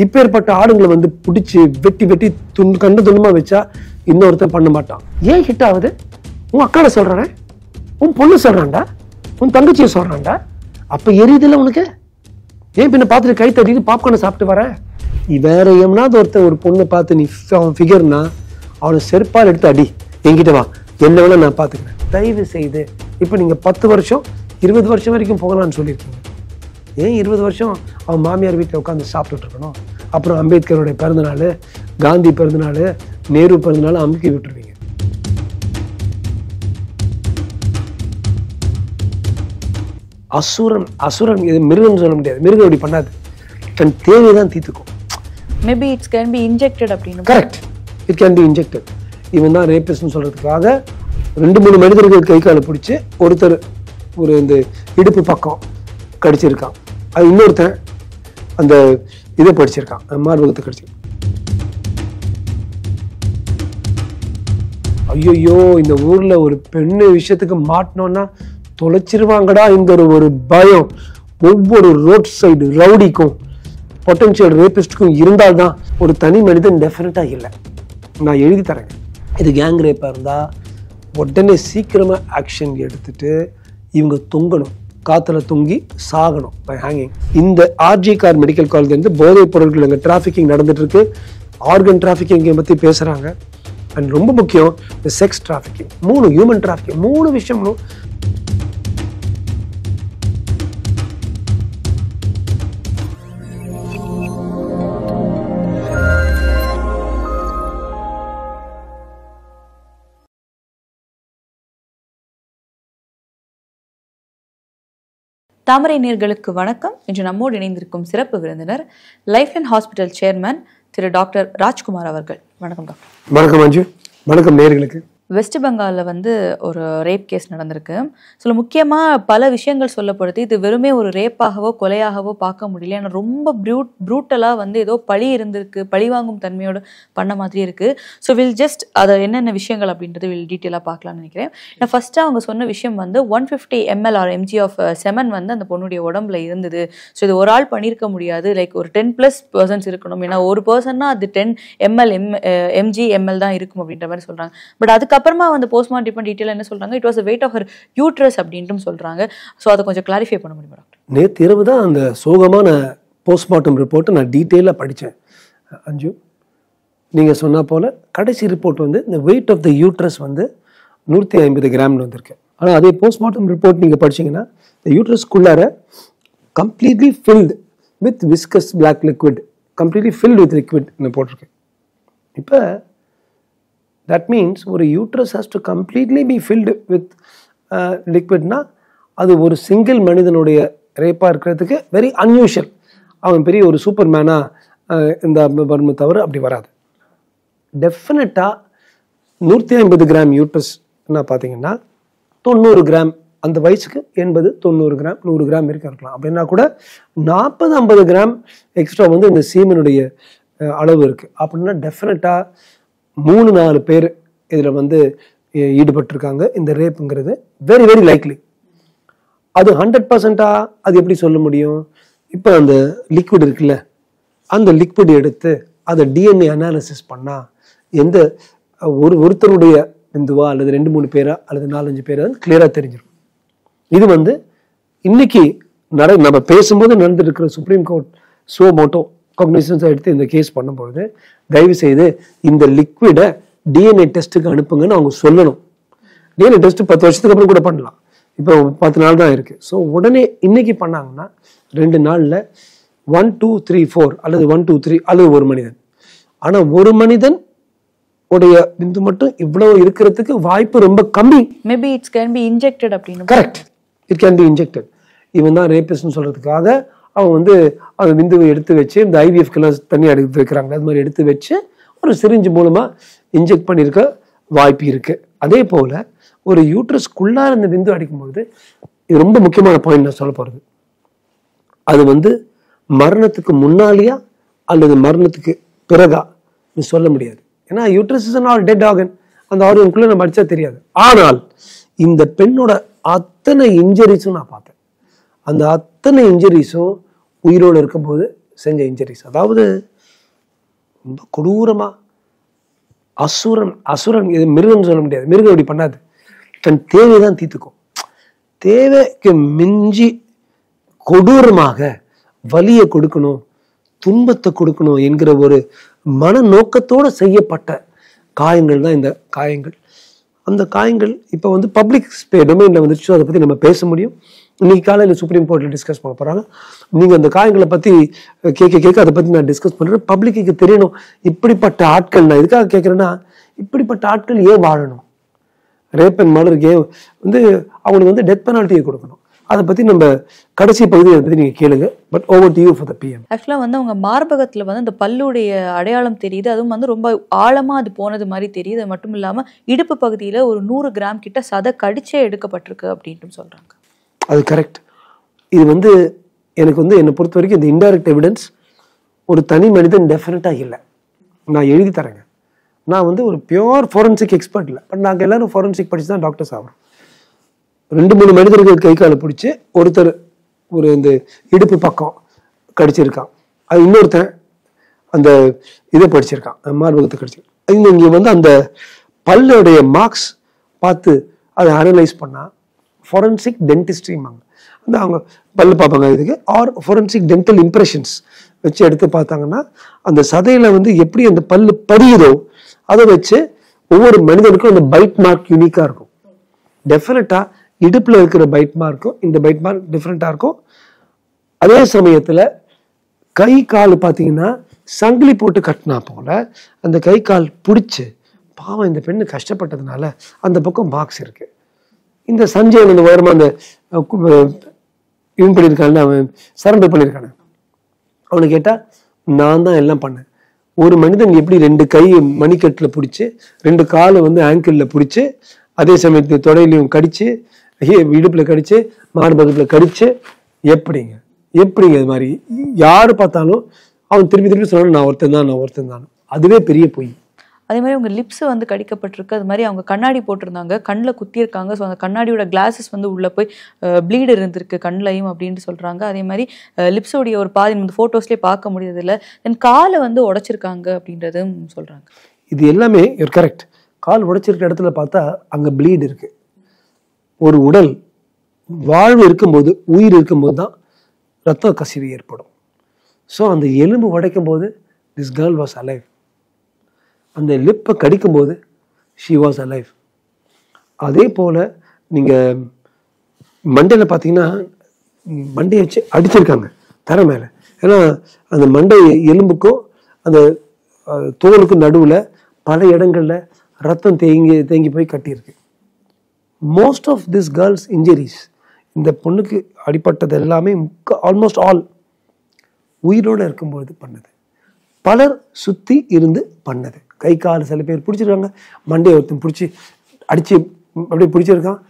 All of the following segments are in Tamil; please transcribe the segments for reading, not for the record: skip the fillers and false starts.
இப்பேற்பட்ட ஆடுங்களை வந்து பிடிச்சி வெட்டி வெட்டி கண்டு துண்டமா வச்சா இன்னொருத்தன் பண்ண மாட்டான். ஏன் ஹிட் ஆகுது? உன் அக்காவை சொல்றானே, உன் பொண்ணு சொல்றான்டா, உன் தங்கச்சியை சொல்றான்டா, அப்ப எரியுதுல உனக்கு. ஏன் பின்ன பார்த்துட்டு கை தட்டிட்டு பாப்கார்னை சாப்பிட்டு வர? வேற எவனாவது ஒருத்தன் ஒரு பொண்ணை பார்த்து நீ அவன் ஃபிகர்னா அவனை செருப்பால் எடுத்து அடி, என்கிட்ட வா, என்ன வேணா நான் பார்த்துக்கிறேன். தயவு செய்து இப்போ நீங்க 10 வருஷம் 20 வருஷம் வரைக்கும் போகலான்னு சொல்லியிருக்கீங்க. ஏன் 20 வருஷம் அவன் மாமியார் வீட்டில் உட்காந்து சாப்பிட்டுட்டு இருக்கணும்? அப்புறம் அம்பேத்கருடைய பிறந்தநாள், காந்தி பிறந்தநாள், நேரு பிறந்தநாள் அமுக்கி விட்டுருவீங்க. அசுரன் அசுரன் இது மிருகம் சொல்ல முடியாது. மிருகம் அப்படி பண்ணாது, தன் தேவைதான் தீர்த்துக்கும். Maybe it's can be injected அப்படின்னு. Correct, it can be injected. இவன் தான் ரேபிஸ்ட்னு சொல்றதுக்காக 2-3 மனிதர்கள் கை காலை பிடிச்சி ஒருத்தர் ஒரு இந்த இடுப்பு பக்கம் கடிச்சிருக்கான், அது இன்னொருத்தன் அந்த இதை படிச்சிருக்கான், மார்பகத்தை கடிச்சிருக்கான். ஐயோ, இந்த ஊர்ல ஒரு பெண்ணு விஷயத்துக்கு மாட்டினோம்னா தொலைச்சிருவாங்கடா இந்த ஒரு பயம் ஒவ்வொரு ரோட் சைடு ரவுடிக்கும் பொட்டன்ஷியல் ரேபிஸ்டுக்கும் இருந்தால்தான். ஒரு தனி மனிதன் டெஃபினட்டா இல்லை. நான் எழுதி தரேங்க. இது கேங் ரேப்பா இருந்தா உடனே சீக்கிரமா ஆக்ஷன் எடுத்துட்டு இவங்க தொங்கணும், காத்துல தொங்கி சாகணும் பை ஹேங்கிங். இந்த ஆர்ஜி கார் மெடிக்கல் காலேஜ் இருந்து போதைப் பொருட்கள் அங்கே டிராஃபிக்கிங் நடந்துட்டு இருக்கு, ஆர்கன் டிராஃபிக்கிங் பத்தி பேசுறாங்க. அண்ட் ரொம்ப முக்கியம் இந்த செக்ஸ் டிராஃபிக்கிங், 3 ஹியூமன் டிராஃபிக்கிங், 3 விஷயங்களும். தாமரை நேயர்களுக்கு வணக்கம். இன்று நம்மோடு இணைந்திருக்கும் சிறப்பு விருந்தினர் லைஃப் லைன் ஹாஸ்பிட்டல் சேர்மன் திரு டாக்டர் ராஜ்குமார் அவர்கள். வணக்கம் டாக்டர். வணக்கம் அஞ்சு. வணக்கம் நேயர்களுக்கு. வெஸ்ட் பெங்காலில் வந்து ஒரு ரேப் கேஸ் நடந்திருக்கு. சில முக்கியமாக பல விஷயங்கள் சொல்லப்படுது. இது வெறுமே ஒரு ரேப்பாகவோ கொலையாகவோ பார்க்க முடியல. ஏன்னா ரொம்ப ப்ரூட்டலாக வந்து ஏதோ பழி இருந்திருக்கு, பழி வாங்கும் தன்மையோடு பண்ண மாதிரி இருக்குது. ஸோ வில் ஜஸ்ட் அதை என்னென்ன விஷயங்கள் அப்படின்றது வில் டீட்டெயிலாக பார்க்கலாம்னு நினைக்கிறேன். ஏன்னா ஃபஸ்ட்டு அவங்க சொன்ன விஷயம் வந்து 150 ml or mg of semen வந்து அந்த பொண்ணுடைய உடம்புல இருந்தது. ஸோ இது ஒரு ஆள் பண்ணியிருக்க முடியாது, லைக் ஒரு 10+ பர்சன்ஸ் இருக்கணும். ஏன்னா ஒரு பர்சன்னா அது 10 ml mg தான் இருக்கும் அப்படின்ற மாதிரி சொல்கிறாங்க. பட் அதுக்கப்புறமா வந்து போஸ்ட்மார்ட்டம் டீட்டெயில் என்ன சொல்றாங்க, it was a weight of her uterus அப்படின்ட்டு சொல்றாங்க. ஸோ அதை கொஞ்சம் கிளாரிஃபை பண்ண முடியுமா டாக்டர்? நேற்று இரவு தான் அந்த சோகமான போஸ்ட்மார்ட்டம் ரிப்போர்ட்டை நான் டீட்டெயிலாக படித்தேன் அஞ்சு. நீங்கள் சொன்ன போல் கடைசி ரிப்போர்ட் வந்து இந்த வெயிட் ஆஃப் த யூட்ரஸ் வந்து 150 கிராம்னு வந்திருக்கு. ஆனால் அதே போஸ்ட்மார்ட்டம் ரிப்போர்ட் நீங்கள் படிச்சிங்கன்னா இந்த யூட்ரஸ்குள்ளார completely filled with viscous black liquid, completely filled with லிக்விட்னு போட்டிருக்கு. இப்போ that means ஒரு uterus has to completely be filled with liquidனா அது ஒரு சிங்கிள் மனிதனுடைய ரேப்பாக இருக்கிறதுக்கு வெரி அன்யூஷுவல். அவன் பெரிய ஒரு சூப்பர் மேனாக இந்த வறுமை தவிர அப்படி வராது. டெஃபினட்டாக 150 கிராம் யூட்ரஸ் என்ன பார்த்தீங்கன்னா 90 கிராம், அந்த வயசுக்கு 80, 90 கிராம், 100 கிராம் இருக்கலாம். அப்படின்னா கூட 40-50 கிராம் எக்ஸ்ட்ரா வந்து இந்த சீமனுடைய அளவு இருக்குது. அப்படின்னா டெஃபினட்டாக 3-4 பேர் இதில் வந்து ஈடுபட்டிருக்காங்க. இந்த ரேப்புங்கிறது வெரி வெரி லைக்லி. அது 100%-ஆ அது எப்படி சொல்ல முடியும்? இப்போ அந்த லிக்விட் இருக்குல்ல, அந்த லிக்விட் எடுத்து அதை டிஎன்ஏ அனாலிசிஸ் பண்ணால் எந்த ஒருத்தருடைய இந்துவா அல்லது 2-3 பேரா அல்லது 4-5 பேரா கிளியராக தெரிஞ்சிடும். இது வந்து இன்னைக்கு நம்ம பேசும்போது நடந்துருக்கிற Supreme Court suo motu cognizance எடுத்து இந்த கேஸ் பண்ணும்பொழுது தயவு செய்து இந்த லிக்விடை டிஎன்ஏ டெஸ்ட்டுக்கு அனுப்புங்கன்னு அவங்க சொல்லணும். டிஎன்ஏ டெஸ்ட் 10 வருஷத்துக்கு அப்புறம் கூட பண்ணலாம், இப்போ 10 நாள் தான் இருக்கு. ஸோ உடனே இன்னைக்கு பண்ணாங்கன்னா 2 நாளில் 1 2 3 4 அல்லது 1 2 3 அல்லது ஒரு மனிதன். ஆனால் ஒரு மனிதன் உடைய பிந்து மட்டும் இவ்வளவு இருக்கிறதுக்கு வாய்ப்பு ரொம்ப கம்மி. Maybe it's can be injected அப்படின்னு. Correct, it can be injected. இவன் தான் ரேபிஸ்ட்னு சொல்றதுக்காக அவங்க வந்து அந்த விந்துவை எடுத்து வச்சு இந்த ஐவிஎஃப்கெல்லாம் தனியாக எடுத்து வைக்கிறாங்க, அது மாதிரி எடுத்து வச்சு ஒரு சிரிஞ்சு மூலமா இன்ஜெக்ட் பண்ணியிருக்க வாய்ப்பு இருக்கு. அதே போல ஒரு யூட்ரஸ்குள்ளார இந்த விந்து அடிக்கும்போது இது ரொம்ப முக்கியமான பாயிண்ட் நான் சொல்ல போறது, அது வந்து மரணத்துக்கு முன்னாலேயா அல்லது மரணத்துக்கு பிறகா சொல்ல முடியாது. ஏன்னா uterus is all dead organ, அந்த ஆர்கனுக்குள்ள நம்ம அடிச்சா தெரியாது. ஆனால் இந்த பெண்ணோட அத்தனை இன்ஜுரிஸும் நான் பார்த்தேன். அந்த அத்தனை இன்ஜுரிஸும் உயிரோடு இருக்கும்போது செஞ்ச இன்ஜுரிஸ். அதாவது ரொம்ப கொடூரமாக அசுரன் இது மிருகம்னு சொல்ல முடியாது. மிருகம் இப்படி பண்ணாது. தன் தேவை தான் தீர்த்துக்கும். தேவைக்கு மிஞ்சி கொடூரமாக வலியை கொடுக்கணும், துன்பத்தை கொடுக்கணும் என்கிற ஒரு மனநோக்கத்தோடு செய்யப்பட்ட காயங்கள் தான் இந்த காயங்கள். அந்த காயங்கள் இப்போ வந்து பப்ளிக் டொமைனில் வந்துருச்சோ அதை பற்றி நம்ம பேச முடியும். இன்னைக்கு காலையில் சுப்ரீம் கோர்ட்டில் டிஸ்கஸ் பண்ண போகிறாங்க. நீங்கள் அந்த காயங்களை பற்றி கேட்க அதை பற்றி நான் டிஸ்கஸ் பண்ணுறேன். பப்ளிக்கு தெரியணும் இப்படிப்பட்ட ஆட்கள். நான் எதுக்காக கேட்குறேன்னா, இப்படிப்பட்ட ஆட்கள் ஏன் வாழணும்? ரேப் அண்ட் மர்டருக்கு வந்து அவங்களுக்கு வந்து டெத் பெனால்ட்டியை கொடுக்கணும். அதை பற்றி நம்ம கடைசி பகுதியை பற்றி நீங்கள் கேளுங்க. But over to you for the PM. ஆக்சுவலாக வந்து அவங்க மார்பகத்தில் வந்து அந்த பல்லுடைய அடையாளம் தெரியுது. அதுவும் வந்து ரொம்ப ஆழமாக அது போனது மாதிரி தெரியுது. அது மட்டும் இல்லாமல் இடுப்பு பகுதியில் ஒரு 100 கிராம் கிட்ட சதை கடிச்சே எடுக்கப்பட்டிருக்கு அப்படின்ட்டு சொல்கிறாங்க. அது கரெக்ட். இது வந்து எனக்கு வந்து என்னை பொறுத்த வரைக்கும் இந்த இன்டைரக்ட் எவிடன்ஸ் ஒரு தனி மனிதன் டெஃபினட்டாக இல்லை. நான் எழுதி தரேங்க. நான் வந்து ஒரு பியோர் ஃபோரன்சிக் எக்ஸ்பர்ட் இல்லை. பட் நாங்கள் எல்லாரும் ஃபோரன்சிக் படித்து தான் டாக்டர்ஸ் ஆகிறோம். 2-3 மனிதர்கள் கை காலை பிடிச்சி ஒருத்தர் ஒரு இந்த இடுப்பு பக்கம் கடிச்சிருக்கான், அது இன்னொருத்தன் அந்த இதை படிச்சிருக்கான், மார்பகத்தை கடிச்சிருக்கான். இங்கே வந்து அந்த பல்லுடைய மார்க்ஸ் பார்த்து அதை அனலைஸ் பண்ணால் ஃபோரன்சிக் டென்டிஸ்ட்ரிமாங்க. அந்த அவங்க பல்லு பார்ப்பாங்க இதுக்கு. ஆர் ஃபோரன்சிக் டென்டல் இம்ப்ரெஷன்ஸ் வச்சு எடுத்து பார்த்தாங்கன்னா அந்த சதையில் வந்து எப்படி அந்த பல்லு படியுதோ அதை வச்சு ஒவ்வொரு மனிதனுக்கும் அந்த பைட் மார்க் யூனிக்காக இருக்கும். டெஃபினட்டாக இடுப்பில் இருக்கிற பைட் மார்க்கும் இந்த பைட் மார்க் டிஃப்ரெண்ட்டாக இருக்கும். அதே சமயத்தில் கை கால் பார்த்தீங்கன்னா சங்கிலி போட்டு கட்டினா போல அந்த கை கால் பிடிச்சி பாவம் இந்த பெண்ணு கஷ்டப்பட்டதுனால அந்த பக்கம் மார்க்ஸ் இருக்கு. இந்த சஞ்சய் அந்த ஓரமாக அந்த இவன் பண்ணியிருக்காங்க, அவன் சரண்டர் பண்ணியிருக்கானு, அவனை கேட்டால் நான் தான் எல்லாம் பண்ணேன். ஒரு மனிதன் எப்படி 2 கை மணிக்கட்டில் பிடிச்சி 2 காலை வந்து ஆங்கிளில் பிடிச்சி அதே சமயத்தில் தொடையிலையும் கடிச்சு இடுப்பில் கடிச்சு மார்பகத்தில் கடிச்சு எப்படிங்க இது மாதிரி யாரு பார்த்தாலும் அவன் திருப்பி சொல்லணும் நான் ஒருத்தன் தான். அதுவே பெரிய பொய். அதே மாதிரி அவங்க லிப்ஸ் வந்து கடிக்கப்பட்டிருக்கு. அது மாதிரி அவங்க கண்ணாடி போட்டிருந்தாங்க, கண்ணில் குத்திருக்காங்க. ஸோ அந்த கண்ணாடியோட கிளாஸஸ் வந்து உள்ளே போய் ப்ளீடு இருந்திருக்கு கண்ணிலையும் அப்படின்ட்டு சொல்கிறாங்க. அதே மாதிரி லிப்ஸோடைய ஒரு பாதி இந்த ஃபோட்டோஸ்லேயே பார்க்க முடியறதில்ல. தென் காலை வந்து உடைச்சிருக்காங்க அப்படின்றதும் சொல்கிறாங்க. இது எல்லாமே கரெக்ட். கால் உடைச்சிருக்க இடத்துல பார்த்தா அங்கே ப்ளீட் இருக்குது. ஒரு உடல் வாழ்வு இருக்கும்போது உயிர் இருக்கும்போது தான் ரத்த கசிவு ஏற்படும். ஸோ அந்த எலும்பு உடைக்கும் போது திஸ் கேர்ள் வாஸ் அலைவ். அந்த லிப்பை கடிக்கும்போது ஷி வாஸ் அலைவ். அதே போல் நீங்கள் மண்டையில் பார்த்தீங்கன்னா மண்டையை வச்சு அடிச்சிருக்காங்க தர மேலே. ஏன்னா அந்த மண்டை எலும்புக்கும் அந்த தோலுக்கும் நடுவில் பல இடங்களில் ரத்தம் தேங்கி போய் கட்டியிருக்கு. Most of this girls injuries, இந்த பொண்ணுக்கு அடிப்பட்டது எல்லாமே ஆல்மோஸ்ட் ஆல் உயிரோடு இருக்கும்போது பண்ணது. பலர் சுற்றி இருந்து பண்ணது. கை கால் சில பேர் பிடிச்சிருக்காங்க, மண்டையை ஒருத்தன் பிடிச்சி அடித்து அப்படியே பிடிச்சிருக்கான்,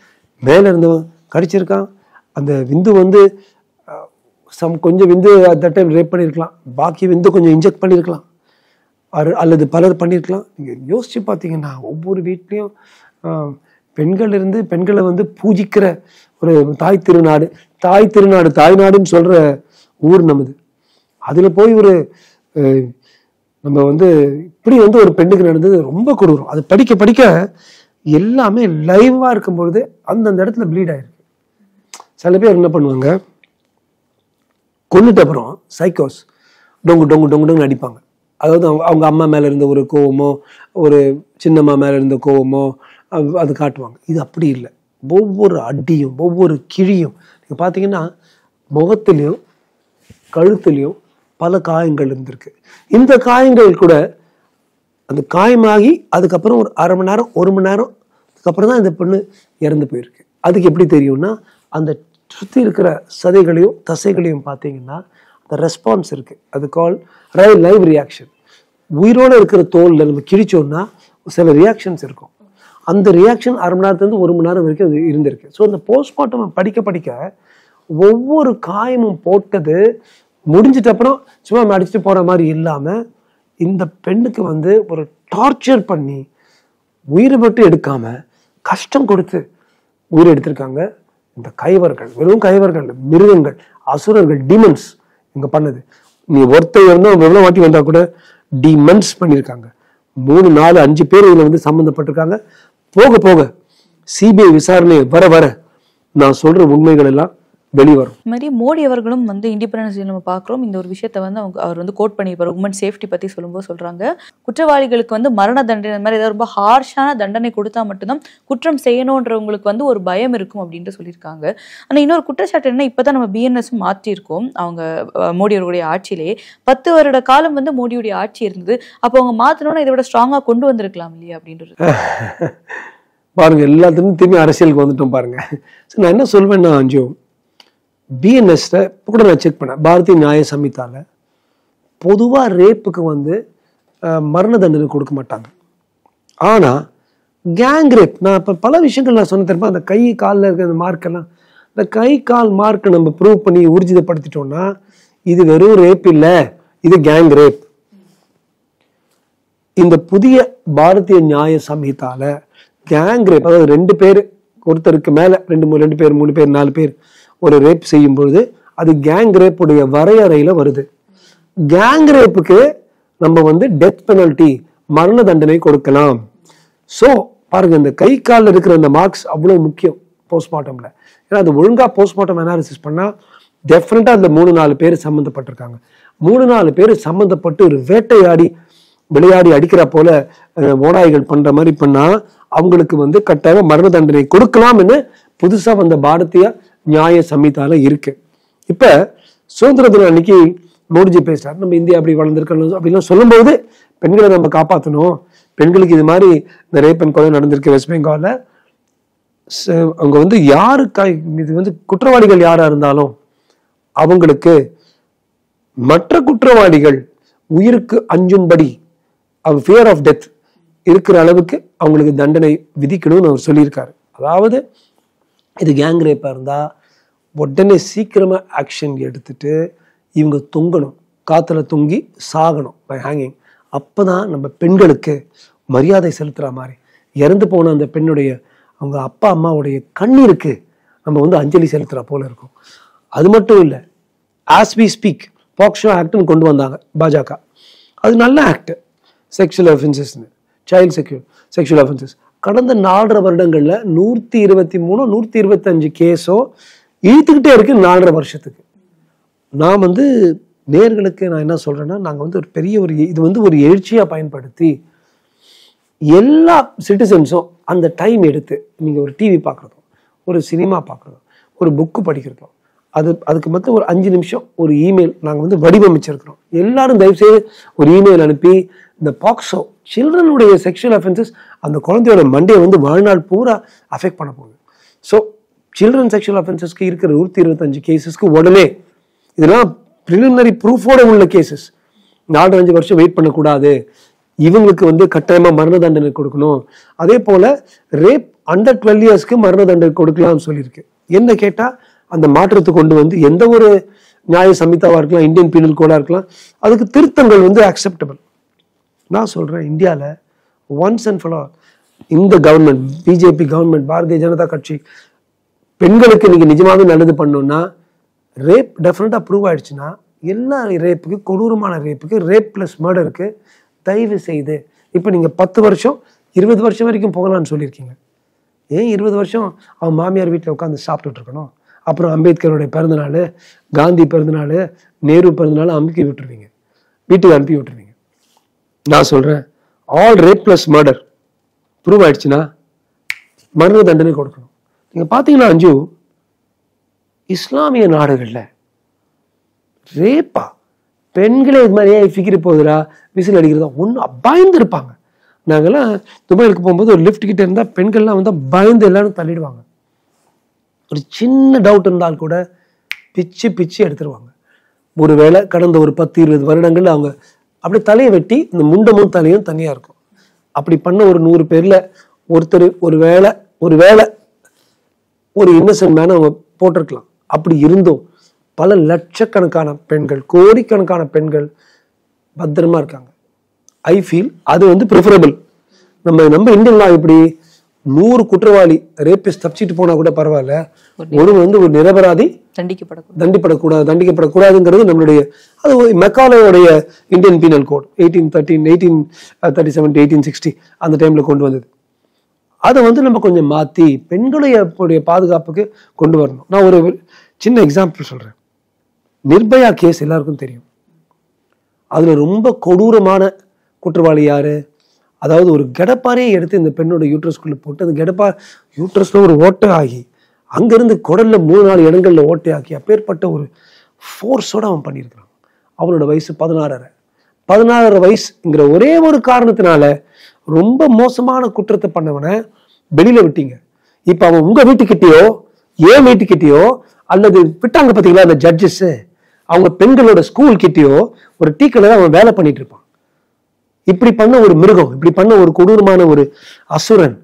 மேலே இருந்தவன் கடிச்சிருக்கான். அந்த விந்து வந்து கொஞ்சம் விந்து அந்த டைம் ரேப் பண்ணியிருக்கலாம், பாக்கி விந்து கொஞ்சம் இன்ஜெக்ட் பண்ணியிருக்கலாம், அல்லது பலர் பண்ணியிருக்கலாம். நீங்கள் யோசித்து பார்த்தீங்கன்னா ஒவ்வொரு வீட்லேயும் பெண்களை வந்து பூஜிக்கிற ஒரு தாய் திருநாடு தாய்நாடுன்னு சொல்கிற ஊர் நமது. அதில் போய் ஒரு நம்ம வந்து இப்படி வந்து ஒரு பெண்ணுக்கு நடந்தது ரொம்ப கொடூரம். அது படிக்க எல்லாமே லைவாக இருக்கும்பொழுது அந்தந்த இடத்துல ப்ளீட் ஆயிருக்கு. சில பேர் என்ன பண்ணுவாங்க, கொன்னுட்ட அப்புறம் சைக்கோஸ் டொங்கு அடிப்பாங்க. அதாவது அவங்க அம்மா மேலே இருந்த ஒரு கோவமோ ஒரு சின்னம்மா மேலே இருந்த கோவமோ அது காட்டுவாங்க. இது அப்படி இல்லை. ஒவ்வொரு அடியும் ஒவ்வொரு கிழியும் நீங்கள் பார்த்தீங்கன்னா முகத்திலையும் கழுத்துலையும் பல காயங்கள் இருந்திருக்கு. இந்த காயங்கள் கூட அந்த காயமாகி அதுக்கப்புறம் ஒரு அரை மணி நேரம் 1 மணி நேரம் அதுக்கப்புறம் தான் இந்த பொண்ணு இறந்து போயிருக்கு. அதுக்கு எப்படி தெரியும்னா அந்த சுற்றி இருக்கிற சதைகளையும் தசைகளையும் பார்த்தீங்கன்னா அந்த ரெஸ்பான்ஸ் இருக்குது. அது கால் லைவ் ரியாக்ஷன். உயிரோடு இருக்கிற தோலில் நம்ம கிழிச்சோம்னா சில ரியாக்ஷன்ஸ் இருக்கும். அந்த ரியாக்ஷன் அரை மணி நேரத்துலேருந்து 1 மணி நேரம் வரைக்கும் அது இருந்திருக்கு. ஸோ அந்த போஸ்ட்மார்ட்டம் படிக்க ஒவ்வொரு காயமும் போட்டது முடிஞ்சிட்ட அப்புறம் சும்மா அடிச்சுட்டு போகிற மாதிரி இல்லாமல் இந்த பெண்ணுக்கு வந்து ஒரு டார்ச்சர் பண்ணி உயிரை மட்டும் எடுக்காமல் கஷ்டம் கொடுத்து உயிரை எடுத்திருக்காங்க. இந்த கைவர்கள் வெறும் கைவர்கள், மிருகங்கள், அசுரர்கள், டிமன்ஸ் இங்கே பண்ணது. நீ ஒருத்தர் வந்து எவ்வளவு வாட்டி வந்தா கூட டிமன்ஸ் பண்ணியிருக்காங்க. 3, 4, 5 பேர் இதுல வந்து சம்பந்தப்பட்டிருக்காங்க. போக போக சிபிஐ விசாரணை வர வர நான் சொல்ற உண்மைகள் எல்லாம் வெளிவரும். இது மாதிரி மோடி அவர்களும் வந்து இண்டிபெண்டன்ஸ் டே நம்ம பார்க்குறோம். இந்த ஒரு விஷயத்த வந்து அவர் வந்து கோட் பண்ணியிருப்பார். உமன் சேஃப்டி பற்றி சொல்லும்போது சொல்கிறாங்க, குற்றவாளிகளுக்கு வந்து மரண தண்டனை மாதிரி ஏதாவது ரொம்ப ஹார்ஷான தண்டனை கொடுத்தா மட்டும்தான் குற்றம் செய்யணுன்றவங்களுக்கு வந்து ஒரு பயம் இருக்கும் அப்படின்ட்டு சொல்லியிருக்காங்க. ஆனால் இன்னொரு குற்றச்சாட்டு என்ன, இப்போ தான் நம்ம பிஎன்எஸ் மாற்றிருக்கோம். அவங்க மோடி அவர்களுடைய ஆட்சியிலே 10 வருட காலம் வந்து மோடியுடைய ஆட்சி இருந்தது. அப்போ அவங்க மாற்றணும்னா இதை விட ஸ்ட்ராங்காக கொண்டு வந்திருக்கலாம் இல்லையா அப்படின்றது. பாருங்க, எல்லாத்துக்கும் திரும்பி அரசியலுக்கு வந்துட்டோம் பாருங்க. நான் என்ன சொல்வேன்னா, அஞ்சு பிஎன்எஸ்ல இப்போ கூட நான் செக் பண்ணேன், பாரதிய நியாய சமிதால பொதுவாக ரேப்புக்கு வந்து மரண தண்டனை கொடுக்க மாட்டாங்க. ஆனால் கேங் ரேப், நான் இப்போ பல விஷயங்கள் நான் சொன்ன தெரியுமா, அந்த கை காலில் இருக்கிற அந்த மார்க்கெல்லாம், இந்த கை கால் மார்க்கை நம்ம ப்ரூவ் பண்ணி ஊர்ஜிதப்படுத்திட்டோம்னா இது வெறும் ரேப் இல்லை, இது கேங் ரேப். இந்த புதிய பாரதிய நியாய சம்ஹிதால கேங் ரேப், அதாவது 2 பேர் ஒருத்தருக்கு மேல 2 பேர் 3 பேர் 4 பேர் ஒரு ரேப் செய்யும் பொழுது அது கேங் ரேப்புடைய வரையறையில வருது. கேங் ரேப்புக்கு நம்ம வந்து டெத் பெனல்டி, மரண தண்டனை கொடுக்கலாம். ஸோ பாருங்க, இந்த கை காலில் இருக்கிற அந்த மார்க்ஸ் அவ்வளவு முக்கியம் போஸ்ட்மார்ட்டம்ல. ஏன்னா அது ஒழுங்கா போஸ்ட்மார்ட்டம் அனாலிசிஸ் பண்ணா டெஃபினட்டா அந்த 3-4 பேர் சம்மந்தப்பட்டிருக்காங்க. 3-4 பேர் சம்மந்தப்பட்டு ஒரு வேட்டையாடி விளையாடி அடிக்கிற போல ஓடாய்கள் பண்ற மாதிரி பண்ணா அவங்களுக்கு வந்து கட்டாயம் மரண தண்டனை கொடுக்கலாம்னு புதுசா வந்த பாரதிய நியாய சம்ஹிதால இருக்கு. இப்ப சுதந்திர தினம் அன்னைக்கு மோடிஜி பேசுறாரு, நம்ம இந்தியா அப்படி வளர்ந்துருக்கணும் அப்படிலாம் சொல்லும்போது பெண்களை நம்ம காப்பாற்றணும், பெண்களுக்கு இது மாதிரி இந்த ரேப் அண்ட் கொலை நடந்திருக்கு வெஸ்ட் பெங்கால்ல. அவங்க வந்து யாருக்கு இது வந்து குற்றவாளிகள் யாரா இருந்தாலும் அவங்களுக்கு மற்ற குற்றவாளிகள் உயிருக்கு அஞ்சும்படி ஃபியர் ஆஃப் டெத் இருக்கிற அளவுக்கு அவங்களுக்கு தண்டனை விதிக்கணும்னு அவர் சொல்லியிருக்காரு. அதாவது இது கேங் ரேப்பா இருந்தா உடனே சீக்கிரமா ஆக்ஷன் எடுத்துட்டு இவங்க தொங்கணும், காத்துல தொங்கி சாகணும் பை ஹேங்கிங். அப்பதான் நம்ம பெண்களுக்கு மரியாதை செலுத்துற மாதிரி, இறந்து போன அந்த பெண்ணுடைய அவங்க அப்பா அம்மாவுடைய கண்ணீருக்கு நம்ம வந்து அஞ்சலி செலுத்துற போல இருக்கும். அது மட்டும் இல்லை, ஆஸ் வி ஸ்பீக் பாக்ஸோ ஆக்ட்னு கொண்டு வந்தாங்க பாஜக. அது நல்ல act, sexual offences, child sexual offences. கடந்த 4.5 வருடங்கள்ல 123 125 கேஸோ இழுத்துக்கிட்டே இருக்கு 4.5 வருஷத்துக்கு. நான் வந்து நேர்களுக்கு நான் என்ன சொல்றேன்னா, நாங்க வந்து ஒரு பெரிய இது வந்து ஒரு எழுச்சியா பயன்படுத்தி எல்லா சிட்டிசன்ஸும் அந்த டைம் எடுத்து, நீங்க ஒரு டிவி பார்க்குறதும், ஒரு சினிமா பார்க்குறதும், ஒரு புக்கு படிக்கிறதும், அதுக்கு மட்டும் ஒரு 5 நிமிஷம் ஒரு இமெயில் நாங்கள் வந்து வடிவமைச்சிருக்கிறோம். எல்லாரும் தயவுசெய்து ஒரு இமெயில் அனுப்பி இந்த பாக்ஸோ சில்ட்ரனுடைய செக்ஷுவல் அஃபென்சஸ் அந்த குழந்தையோட மண்டையை வந்து வாழ்நாள் பூரா அஃபெக்ட் பண்ண போகுது. ஸோ சில்ட்ரன் செக்ஷுவல் அஃபென்சஸ்க்கு இருக்கிற 125 கேசஸ்க்கு உடனே இதெல்லாம் ப்ரிலிமினரி ப்ரூஃபோட உள்ள கேசஸ், 4-5 வருஷம் வெயிட் பண்ணக்கூடாது, இவங்களுக்கு வந்து கட்டாயமா மரண தண்டனை கொடுக்கணும். அதே போல ரேப் அண்டர் 12 இயர்ஸ்க்கு மரண தண்டனை கொடுக்கலாம்னு சொல்லியிருக்கு. என்ன கேட்டா அந்த மாற்றத்தை கொண்டு வந்து எந்த ஒரு நியாய சம்ஹிதாவா இருக்கலாம், இந்தியன் பீனல் கோடா இருக்கலாம், அதுக்கு திருத்தங்கள் வந்து அக்செப்டபிள். நான் சொல்றேன், இந்தியாவில் ஒன்ஸ் அண்ட் ஃபார் ஆல் இந்த government, BJP government, Bharatiya Janata கட்சி பெண்களுக்கு இன்னைக்கு நிஜமாவே நல்லது பண்ணணும்னா, ரேப் டெஃபினட்டா ப்ரூவ் ஆயிடுச்சுன்னா எல்லா ரேப்புக்கு, கொடூரமான ரேப்புக்கு, ரேப் பிளஸ் மர்டருக்கு தயவு செய்து இப்போ நீங்க 10 வருஷம் 20 வருஷம் வரைக்கும் போகலான்னு சொல்லியிருக்கீங்க. ஏன் 20 வருஷம் அவன் மாமியார் வீட்டில் உட்காந்து சாப்பிட்டுட்டு இருக்கணும்? அப்புறம் அம்பேத்கருடைய பிறந்தநாள், காந்தி பிறந்தநாள், நேரு பிறந்தநாள் அமுக்கி விட்டுருவீங்க, வீட்டுக்கு அனுப்பி விட்டுருவீங்க. நான் சொல்றேன், all rape plus murder prove ஆயிடுச்சுன்னா மரண தண்டனை கொடுக்கணும். நீங்க பாத்தீங்கன்னா அஞ்சு, இஸ்லாமிய நாடுகள்ல ரேப்பா பெண்களே இது மாதிரியே ஃபிகிரி போகுதுரா, விசில் அடிக்கிறதா ஒன்று பயந்து இருப்பாங்க. நாங்கெல்லாம் துபாய்க்கு போகும்போது ஒரு லிஃப்ட் கிட்ட இருந்தால் பெண்கள்லாம் வந்து பயந்து எல்லாரும் தள்ளிடுவாங்க. ஒரு சின்ன டவுட் இருந்தால் கூட பிச்சு பிச்சு எடுத்துருவாங்க. ஒருவேளை கடந்த ஒரு 10-20 வருடங்கள் அவங்க அப்படியே தலையை வெட்டி இந்த முண்டமும் தலையும் தனியா இருக்கும். அப்படி பண்ண ஒரு 100 பேர்ல ஒருத்தர் ஒருவேளை ஒரு இன்னசென்ட் மேன அவங்க போட்டிருக்கலாம். அப்படி இருந்தும் பல லட்சக்கணக்கான பெண்கள், கோடிக்கணக்கான பெண்கள் பத்திரமா இருக்காங்க. ஐ ஃபீல் அது வந்து ப்ரிஃபரபிள். நம்ம இந்தியன் லா இப்படி 100 குற்றவாளி ரேபிஸ்ட் தப்பிச்சிட்டு போனா கூட பரவாயில்ல, ஒரு வந்து ஒரு நிரபராதி தண்டிக்கப்படக்கூடாதுங்கிறது நம்மளுடைய, அது மெக்காலேயோடைய இந்தியன் பீனல் கோட் 1837 1860 அந்த டைம்ல கொண்டு வந்தது. அதை வந்து நம்ம கொஞ்சம் மாத்தி பெண்களுடைய பாதுகாப்புக்கு கொண்டு வரணும். நான் ஒரு சின்ன எக்ஸாம்பிள் சொல்றேன். நிர்பயா கேஸ் எல்லாருக்கும் தெரியும். அதுல ரொம்ப கொடூரமான குற்றவாளி யாரு? அதாவது ஒரு கடப்பாரையை எடுத்து இந்த பெண்ணோட யூட்ரஸ்குள்ள போட்டு அந்த யூட்ரஸ்ல ஒரு ஓட்டை ஆகி அங்கிருந்து குடல்ல 3-4 இடங்கள்ல ஓட்டை ஆக்கி அப்பேற்பட்ட ஒரு ஃபோர்ஸோட அவன் பண்ணியிருக்கிறான். அவனோட வயசு 16 வயசுங்கிற ஒரே ஒரு காரணத்தினால ரொம்ப மோசமான குற்றத்தை பண்ணவனை வெளியில விட்டீங்க. இப்ப அவன் உங்க வீட்டுக்கிட்டயோ ஏன் வீட்டுக்கிட்டயோ அல்லது விட்டாங்க பாத்தீங்களா அந்த ஜட்ஜஸ், அவங்க பெண்களோட ஸ்கூல் கிட்டயோ ஒரு டீ கடையில அவன் வேலை பண்ணிட்டு இருப்பான். இப்படி பண்ண ஒரு மிருகம், இப்படி பண்ண ஒரு கொடூரமான ஒரு அசுரன்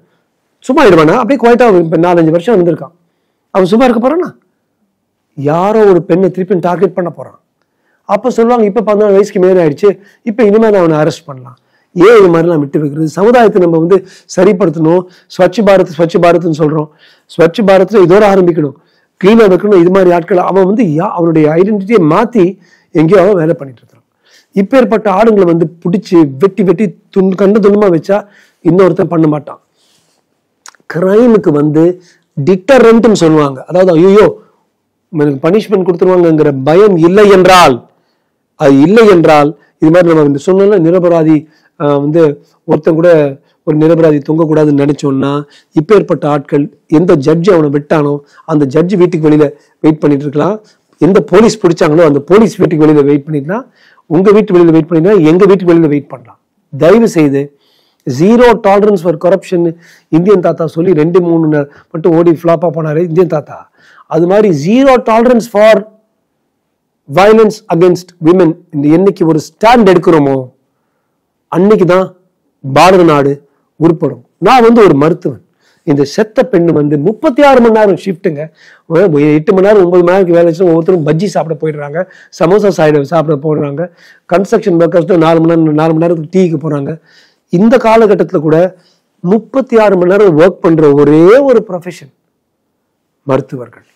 சும்மா ஆயிடுவானா? அப்படியே குவாய்ட்டா 4-5 வருஷம் வந்திருக்கான். அவன் சும்மா இருக்க போறானா? யாரோ ஒரு பெண்ணை திருப்பி டார்கெட் பண்ண போறான். அப்ப சொல்லுவாங்க, இப்ப 14 வயசுக்கு மேல ஆயிடுச்சு, இப்ப இனிமேல் அவனை அரெஸ்ட் பண்ணலாம். ஏன் இது மாதிரிலாம் விட்டு வைக்கிறது? சமுதாயத்தை நம்ம வந்து சரிப்படுத்தணும். ஸ்வச் பாரத்னு சொல்றோம். ஸ்வச் பாரத்ல இதோட ஆரம்பிக்கணும், கிளீனா வைக்கணும். இது மாதிரி ஆட்கள் அவன் வந்து அவனுடைய ஐடென்டிட்டியை மாத்தி எங்கேயோ அவன் வேலை பண்ணிட்டு இருக்கான். இப்பேற்பட்ட ஆளுங்களை வந்து பிடிச்சி வெட்டி கண்டு துண்டமா வச்சா இன்னொருத்தன் பண்ண மாட்டான். கிரைமுக்கு வந்து டிட்டரண்ட்னு சொல்லுவாங்க. அதாவது ஐயோ பனிஷ்மெண்ட் கொடுத்துருவாங்கங்கிற பயம் இல்லை என்றால் இது மாதிரி நம்ம சொன்னோம்னா நிரபராதி வந்து ஒருத்தன் கூட ஒரு நிரபராதி தொங்கக்கூடாதுன்னு நினைச்சோம்னா, இப்பேற்பட்ட ஆட்கள் எந்த ஜட்ஜி அவனை விட்டானோ அந்த ஜட்ஜி வீட்டுக்கு வெளியில வெயிட் பண்ணிட்டு இருக்கலாம். எந்த போலீஸ் பிடிச்சாங்களோ அந்த போலீஸ் வீட்டுக்கு வெளியில வெயிட் பண்ணிக்கலாம். உங்க வீட்டு வெளியில வெயிட் பண்ணிக்கலாம், எங்க வீட்டுக்கு வெளியில வெயிட் பண்ணலாம். தயவு செய்து 0 டாலரன்ஸ் ஃபார் கரப்ஷன் இந்தியன் தாத்தா சொல்லி 2-3 மட்டும் ஓடி ஃபிளாப்பா போனாரு இந்தியன் தாத்தா. அது மாதிரி 0 tolerance for violence against women இந்த என்னைக்கு ஒரு ஸ்டாண்ட் எடுக்கிறோமோ அன்னைக்குதான் பாரத நாடு உருப்படும். நான் வந்து ஒரு மருத்துவன். இந்த செத்த பெண்ணு வந்து 36 மணி நேரம் ஷிஃப்ட்டுங்க, 8 மணி நேரம் 9 மணி நேரம் வேலை வச்சு ஒவ்வொருத்தரும் பஜ்ஜி சாப்பிட போயிடுறாங்க, சமோசா சாப்பிட போடுறாங்க, கன்ஸ்ட்ரக்ஷன் ஒர்க்கர்ஸ் 4 மணி நேரத்துக்கு டீக்கு போறாங்க. இந்த காலகட்டத்தில் கூட 36 மணி நேரம் ஒர்க் பண்ற ஒரே ஒரு ப்ரொஃபஷன் மருத்துவர்கள்.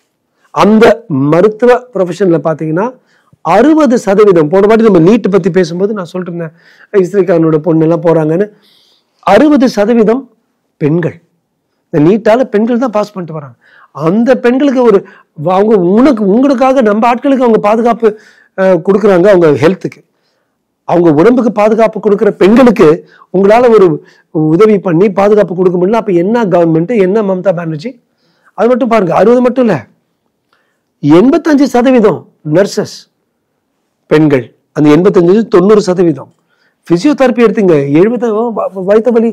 அந்த மருத்துவ ப்ரொஃபஷன்ல பாத்தீங்கன்னா 60% போன வாட்டி நம்ம நீட் பத்தி பேசும்போது நான் சொல்லிட்டு இருந்தேன், இஸ்ரேகானோட பொண்ணு எல்லாம் போறாங்கன்னு. 60% பெண்கள். இந்த நீட்டால பெண்கள் தான் பாஸ் பண்ணிட்டு வராங்க. அந்த பெண்களுக்கு அவங்க உங்களுக்காக நம்ம ஆட்களுக்கு அவங்க பாதுகாப்பு கொடுக்குறாங்க. அவங்க ஹெல்த்துக்கு, அவங்க உடம்புக்கு பாதுகாப்பு கொடுக்குற பெண்களுக்கு உங்களால ஒரு உதவி பண்ணி பாதுகாப்பு கொடுக்க முடியல. அப்ப என்ன கவர்மெண்ட், என்ன மம்தா பானர்ஜி? அது மட்டும் பாருங்க, 60 மட்டும் இல்ல, 85% நர்சஸ் பெண்கள். அந்த 85-90% பிசியோதெரப்பி எடுத்துங்க. 70 வயிற்று வலி,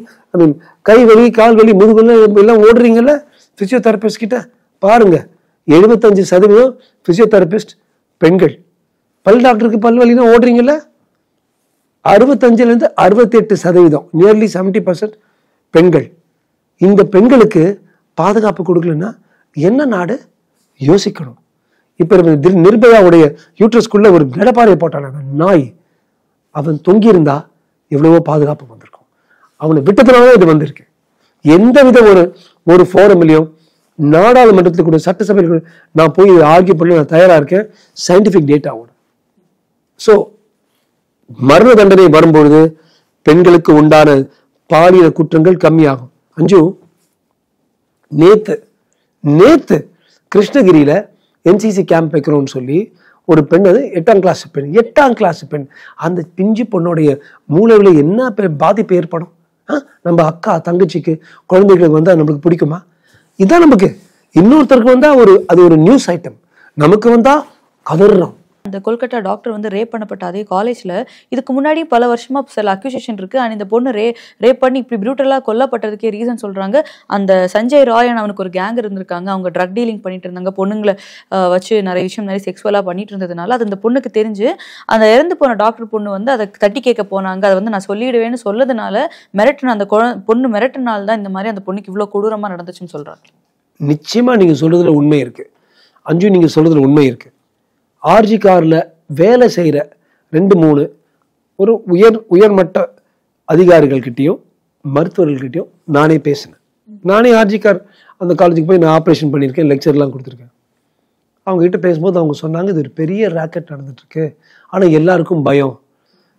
கை வலி, கால் வலி, முதுகு எல்லாம் ஓடுறீங்கல்ல பிசியோதெரபிஸ்ட் கிட்ட பாருங்க, 75% பிசியோதெரபிஸ்ட் பெண்கள். பல் டாக்டருக்கு பல் வலினா ஓடுறீங்கல்ல, 65-68%, நியர்லி 70% பெண்கள். இந்த பெண்களுக்கு பாதுகாப்பு கொடுக்கலன்னா என்ன நாடு? யோசிக்கணும். இப்ப நிர்பயாவுடைய யூட்ரஸ்குள்ள ஒரு கடப்பாறையை போட்டான நாய், அவன் தொங்கி இருந்தா எவ்வளவோ பாதுகாப்பு வந்திருக்கும். அவனை விட்டதுனால இது வந்திருக்கு. எந்தவித ஒரு ஃபோரம்லயும் நாடாளுமன்றத்தில் கூட சட்டசபையில் கூட நான் போய் ஆர்கியூ பண்ண நான் தயாரா இருக்கேன், சயின்டிபிக் டேட்டாவோட. சோ மரண தண்டனை வரும்பொழுது பெண்களுக்கு உண்டான பாலியல் குற்றங்கள் கம்மியாகும். அஞ்சு, நேத்து கிருஷ்ணகிரியில என்சிசி கேம்ப் வைக்கிறோம்னு சொல்லி ஒரு பெண், அது 8ஆம் கிளாஸ் பெண், அந்த பிஞ்சு பொண்ணுடைய மூளையில என்ன பாதிப்பு ஏற்படும்? நம்ம அக்கா தங்கச்சிக்கு குழந்தைகளுக்கு வந்தா நம்மளுக்கு பிடிக்குமா? இதான் நமக்கு. இன்னொருத்தருக்கு வந்தா அது ஒரு நியூஸ் ஐட்டம், நமக்கு வந்தா கதறோம். அந்த கொல்கட்டா டாக்டர் வந்து ரேப் பண்ணப்பட்ட அதே காலேஜ்ல இதுக்கு முன்னாடி பல வருஷமா சில அக்யூசேஷன் இருக்கு. அண்ட் இந்த பொண்ணு ரேப் பண்ணி இப்படி பியூட்டலா கொல்லப்பட்டதுக்கே ரீசன் சொல்றாங்க, அந்த சஞ்சய் ராய் அவனுக்கு ஒரு கேங் இருந்திருக்காங்க, அவங்க ட்ரக் டீலிங் பண்ணிட்டு இருந்தாங்க, பொண்ணுங்களை வச்சு நிறைய செக்ஸுவலா பண்ணிட்டு இருந்ததுனால அது அந்த பொண்ணுக்கு தெரிஞ்சு அந்த இறந்து போன டாக்டர் பொண்ணு வந்து அதை தட்டி கேட்க போனாங்க. அதை வந்து நான் சொல்லிடுவேன்னு சொல்லதுனால அந்த பொண்ணு மிரட்டினால தான் இந்த மாதிரி அந்த பொண்ணுக்கு இவ்வளவு கொடூரமா நடந்துச்சுன்னு சொல்றாங்க. நிச்சயமா நீங்க சொல்றதுல உண்மை இருக்கு அஞ்சு, நீங்க சொல்றதுல உண்மை இருக்கு. ஆர்ஜி கார்ல வேலை செய்யற 2-3 ஒரு உயர்மட்ட அதிகாரிகள் கிட்டையும் மருத்துவர்கள் கிட்டையும் நானே பேசினேன். நானே ஆர்ஜிகார் அந்த காலேஜுக்கு போய் நான் ஆப்ரேஷன் பண்ணியிருக்கேன், லெக்சர்லாம் கொடுத்துருக்கேன். அவங்க கிட்ட பேசும்போது அவங்க சொன்னாங்க, இது ஒரு பெரிய ராக்கெட் நடந்துட்டு இருக்கு, ஆனால் எல்லாருக்கும் பயம்,